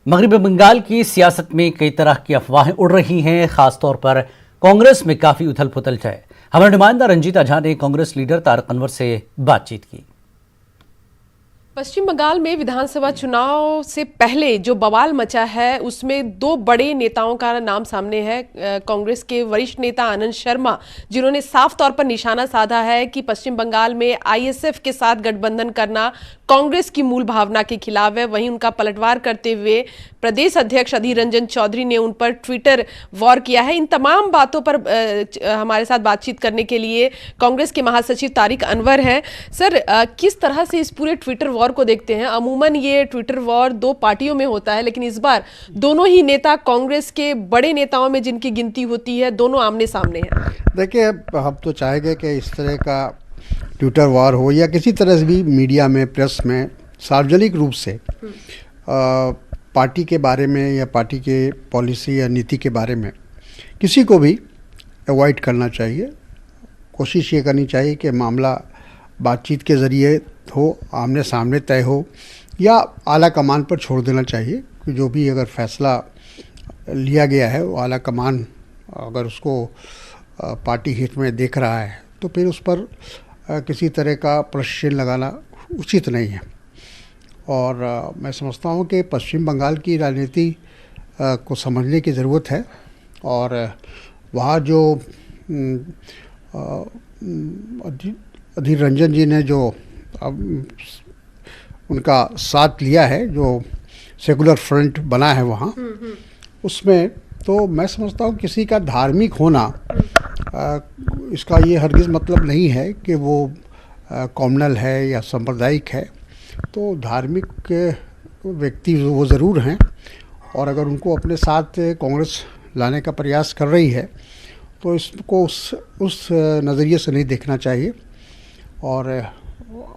मगरबी बंगाल की सियासत में कई तरह की अफवाहें उड़ रही हैं, खासतौर पर कांग्रेस में काफी उथल पुथल है। हमारे नुमाइंदा रंजीता झा ने कांग्रेस लीडर तारक अनवर से बातचीत की। पश्चिम बंगाल में विधानसभा चुनाव से पहले जो बवाल मचा है उसमें दो बड़े नेताओं का नाम सामने है। कांग्रेस के वरिष्ठ नेता आनंद शर्मा, जिन्होंने साफ तौर पर निशाना साधा है कि पश्चिम बंगाल में आईएसएफ के साथ गठबंधन करना कांग्रेस की मूल भावना के खिलाफ है। वहीं उनका पलटवार करते हुए प्रदेश अध्यक्ष अधीर रंजन चौधरी ने उन पर ट्विटर वॉर किया है। इन तमाम बातों पर हमारे साथ बातचीत करने के लिए कांग्रेस के महासचिव तारिक अनवर हैं। सर, किस तरह से इस पूरे ट्विटर वॉर को देखते हैं? अमूमन ये ट्विटर वॉर दो पार्टियों में होता है, लेकिन इस बार दोनों ही नेता, कांग्रेस के बड़े नेताओं में जिनकी गिनती होती है, दोनों आमने सामने हैं। देखिए, हम तो चाहेंगे कि इस तरह का ट्विटर वॉर हो या किसी तरह से भी मीडिया में, प्रेस में सार्वजनिक रूप से पार्टी के बारे में या पार्टी के पॉलिसी या नीति के बारे में किसी को भी अवॉइड करना चाहिए। कोशिश ये करनी चाहिए कि मामला बातचीत के ज़रिए हो, आमने सामने तय हो, या आला कमान पर छोड़ देना चाहिए कि जो भी अगर फैसला लिया गया है वो आला कमान अगर उसको पार्टी हित में देख रहा है तो फिर उस पर किसी तरह का प्रश्न लगाना उचित नहीं है। और मैं समझता हूँ कि पश्चिम बंगाल की राजनीति को समझने की ज़रूरत है। और वहाँ जो अधीर रंजन जी ने जो उनका साथ लिया है, जो सेकुलर फ्रंट बना है वहाँ, उसमें तो मैं समझता हूँ किसी का धार्मिक होना इसका ये हरगिज़ मतलब नहीं है कि वो कॉम्युनल है या सांप्रदायिक है। तो धार्मिक व्यक्ति वो ज़रूर हैं, और अगर उनको अपने साथ कांग्रेस लाने का प्रयास कर रही है तो इसको उस नज़रिए से नहीं देखना चाहिए। और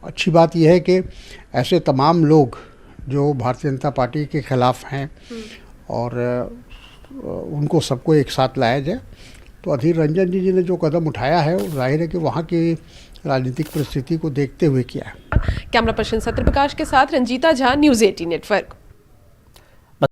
अच्छी बात यह है कि ऐसे तमाम लोग जो भारतीय जनता पार्टी के ख़िलाफ़ हैं और उनको सबको एक साथ लाया जाए। तो अधीर रंजन जी ने जो कदम उठाया है वो जाहिर है कि वहाँ की राजनीतिक परिस्थिति को देखते हुए किया है। कैमरा पर्सन सत्यप्रकाश के साथ रंजीता झा, न्यूज़ 18 नेटवर्क।